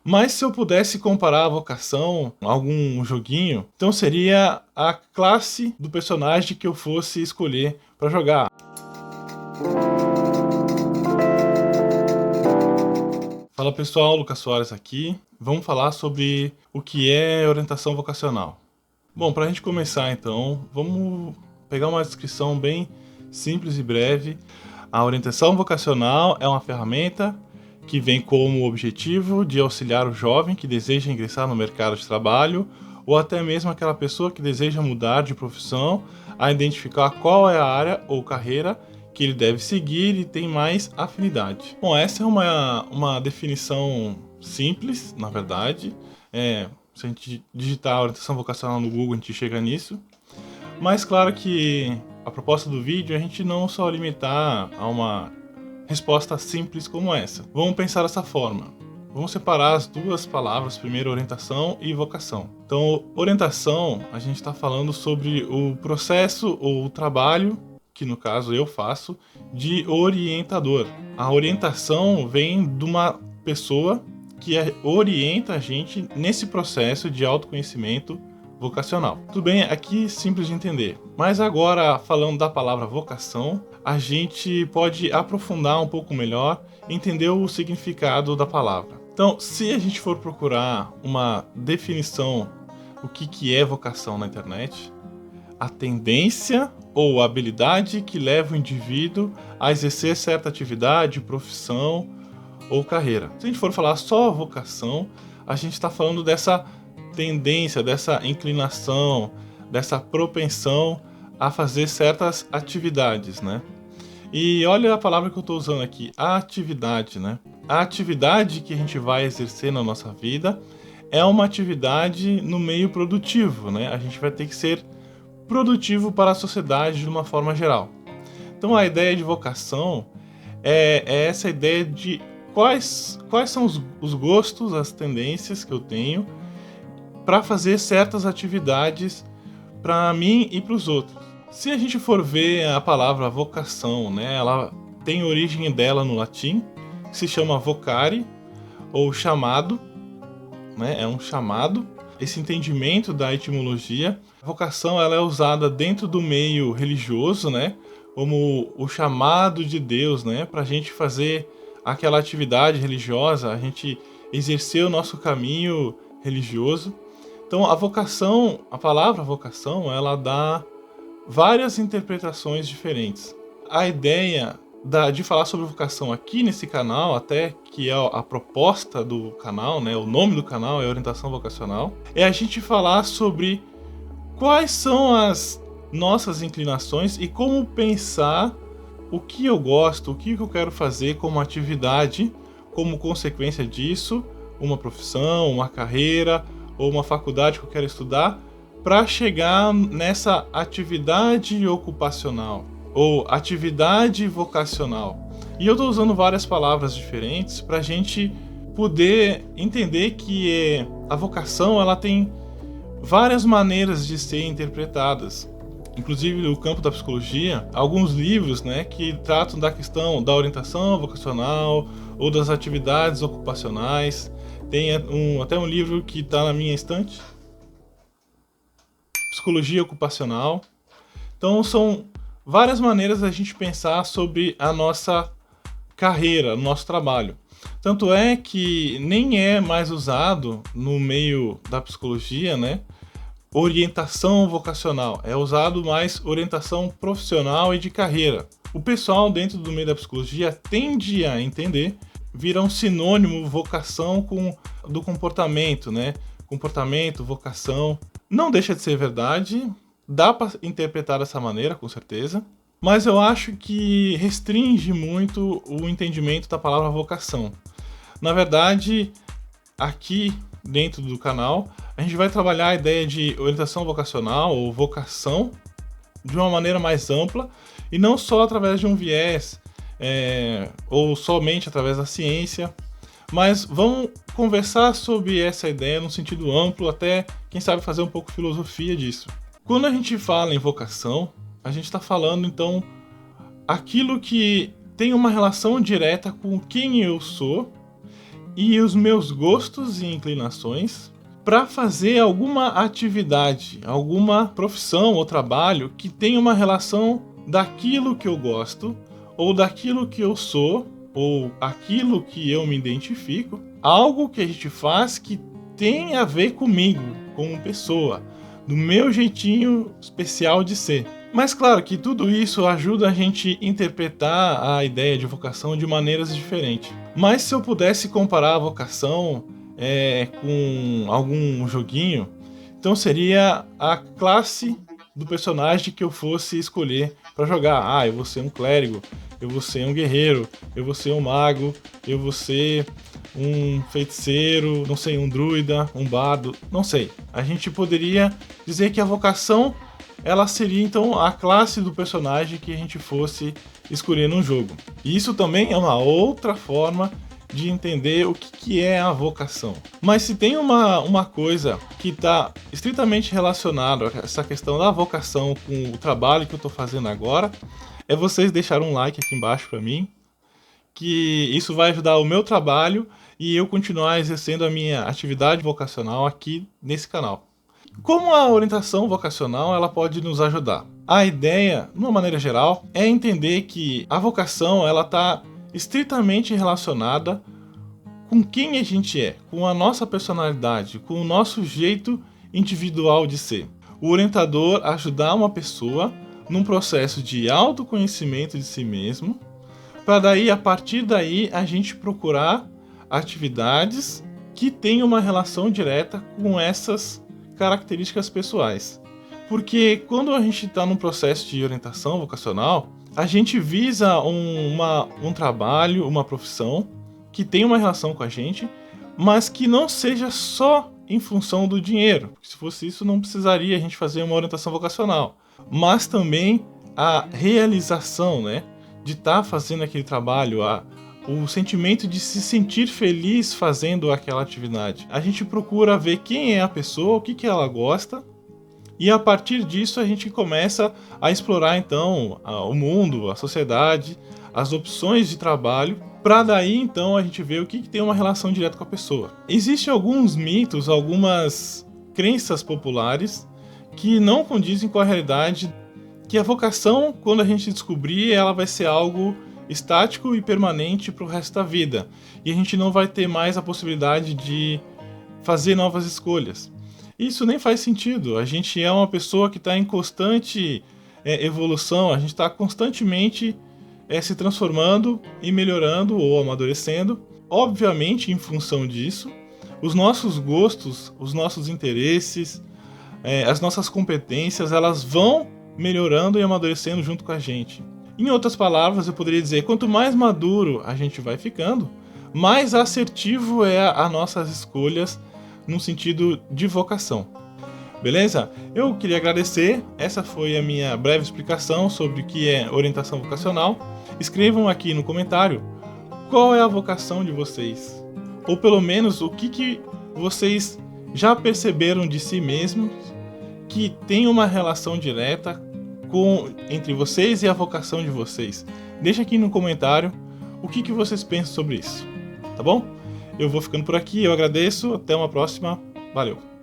Mas se eu pudesse comparar a vocação a algum joguinho, então seria a classe do personagem que eu fosse escolher para jogar. Fala pessoal, Lucas Soares aqui. Vamos falar sobre o que é orientação vocacional. Bom, para a gente começar então, vamos pegar uma descrição bem simples e breve. A orientação vocacional é uma ferramenta que vem como objetivo de auxiliar o jovem que deseja ingressar no mercado de trabalho ou até mesmo aquela pessoa que deseja mudar de profissão a identificar qual é a área ou carreira que ele deve seguir e tem mais afinidade. Bom, essa é uma definição simples, na verdade. Se a gente digitar orientação vocacional no Google, a gente chega nisso. Mas claro que a proposta do vídeo é a gente não só limitar a uma resposta simples como essa. Vamos pensar dessa forma. Vamos separar as duas palavras, primeiro orientação e vocação. Então, orientação, a gente está falando sobre o processo ou o trabalho, que no caso eu faço, de orientador. A orientação vem de uma pessoa que orienta a gente nesse processo de autoconhecimento vocacional. Tudo bem, aqui é simples de entender. Mas agora, falando da palavra vocação, a gente pode aprofundar um pouco melhor e entender o significado da palavra. Então, se a gente for procurar uma definição do que é vocação na internet, a tendência ou habilidade que leva o indivíduo a exercer certa atividade, profissão ou carreira. Se a gente for falar só vocação, a gente está falando dessa tendência, dessa inclinação, dessa propensão a fazer certas atividades, né? E olha a palavra que eu estou usando aqui, atividade, né? A atividade que a gente vai exercer na nossa vida é uma atividade no meio produtivo, né? A gente vai ter que ser produtivo para a sociedade de uma forma geral. Então a ideia de vocação é essa ideia de quais são os gostos, as tendências que eu tenho para fazer certas atividades para mim e para os outros. Se a gente for ver a palavra vocação, né, ela tem origem dela no latim, que se chama vocare, ou chamado, né, é um chamado. Esse entendimento da etimologia, a vocação ela é usada dentro do meio religioso, né, como o chamado de Deus, né, para a gente fazer aquela atividade religiosa, a gente exercer o nosso caminho religioso. Então a vocação, a palavra vocação, ela dá várias interpretações diferentes. A ideia de falar sobre vocação aqui nesse canal, até que é a proposta do canal, né, o nome do canal é Orientação Vocacional, é a gente falar sobre quais são as nossas inclinações e como pensar o que eu gosto, o que eu quero fazer como atividade, como consequência disso, uma profissão, uma carreira ou uma faculdade que eu quero estudar, para chegar nessa atividade ocupacional ou atividade vocacional. E eu estou usando várias palavras diferentes para a gente poder entender que a vocação ela tem várias maneiras de ser interpretadas. Inclusive no campo da psicologia, alguns livros, né, que tratam da questão da orientação vocacional ou das atividades ocupacionais. Tem até um livro que está na minha estante, Psicologia Ocupacional. Então são várias maneiras da gente pensar sobre a nossa carreira, o nosso trabalho. Tanto é que nem é mais usado no meio da psicologia, né, orientação vocacional. É usado mais orientação profissional e de carreira. O pessoal dentro do meio da psicologia tende a entender, vira um sinônimo vocação do comportamento, né? Comportamento, vocação. Não deixa de ser verdade, dá para interpretar dessa maneira, com certeza, mas eu acho que restringe muito o entendimento da palavra vocação. Na verdade, aqui dentro do canal, a gente vai trabalhar a ideia de orientação vocacional ou vocação de uma maneira mais ampla e não só através de um viés ou somente através da ciência, mas vamos conversar sobre essa ideia num sentido amplo, até quem sabe fazer um pouco de filosofia disso. Quando a gente fala em vocação, a gente está falando então aquilo que tem uma relação direta com quem eu sou e os meus gostos e inclinações para fazer alguma atividade, alguma profissão ou trabalho que tenha uma relação daquilo que eu gosto, ou daquilo que eu sou, ou aquilo que eu me identifico, algo que a gente faz que tem a ver comigo, como pessoa, do meu jeitinho especial de ser. Mas claro que tudo isso ajuda a gente a interpretar a ideia de vocação de maneiras diferentes. Mas se eu pudesse comparar a vocação com algum joguinho, então seria a classe do personagem que eu fosse escolher para jogar. Ah, eu vou ser um clérigo, eu vou ser um guerreiro, eu vou ser um mago, eu vou ser um feiticeiro, não sei, um druida, um bardo, não sei. A gente poderia dizer que a vocação ela seria então a classe do personagem que a gente fosse escolher num jogo. E isso também é uma outra forma de entender o que é a vocação. Mas se tem uma coisa que está estritamente relacionada a essa questão da vocação com o trabalho que eu estou fazendo agora, é vocês deixarem um like aqui embaixo para mim, que isso vai ajudar o meu trabalho e eu continuar exercendo a minha atividade vocacional aqui nesse canal. Como a orientação vocacional ela pode nos ajudar? A ideia, de uma maneira geral, é entender que a vocação ela está estritamente relacionada com quem a gente é, com a nossa personalidade, com o nosso jeito individual de ser. O orientador ajudar uma pessoa num processo de autoconhecimento de si mesmo, para daí, a partir daí, a gente procurar atividades que tenham uma relação direta com essas características pessoais. Porque quando a gente está num processo de orientação vocacional, a gente visa um trabalho, uma profissão que tenha uma relação com a gente, mas que não seja só em função do dinheiro. Se fosse isso, não precisaria a gente fazer uma orientação vocacional. Mas também a realização, né? De estar fazendo aquele trabalho, o sentimento de se sentir feliz fazendo aquela atividade. A gente procura ver quem é a pessoa, o que ela gosta, e a partir disso a gente começa a explorar então o mundo, a sociedade, as opções de trabalho, para daí então a gente ver o que tem uma relação direta com a pessoa. Existem alguns mitos, algumas crenças populares que não condizem com a realidade, que a vocação, quando a gente descobrir, ela vai ser algo estático e permanente para o resto da vida. E a gente não vai ter mais a possibilidade de fazer novas escolhas. Isso nem faz sentido. A gente é uma pessoa que está em constante evolução, a gente está constantemente se transformando e melhorando ou amadurecendo. Obviamente, em função disso, os nossos gostos, os nossos interesses, as nossas competências, elas vão melhorando e amadurecendo junto com a gente. Em outras palavras, eu poderia dizer, quanto mais maduro a gente vai ficando, mais assertivo é as nossas escolhas no sentido de vocação. Beleza? Eu queria agradecer, essa foi a minha breve explicação sobre o que é orientação vocacional. Escrevam aqui no comentário qual é a vocação de vocês, ou pelo menos o que vocês já perceberam de si mesmos que tem uma relação direta entre vocês e a vocação de vocês. Deixa aqui no comentário o que vocês pensam sobre isso, tá bom? Eu vou ficando por aqui, eu agradeço, até uma próxima, valeu!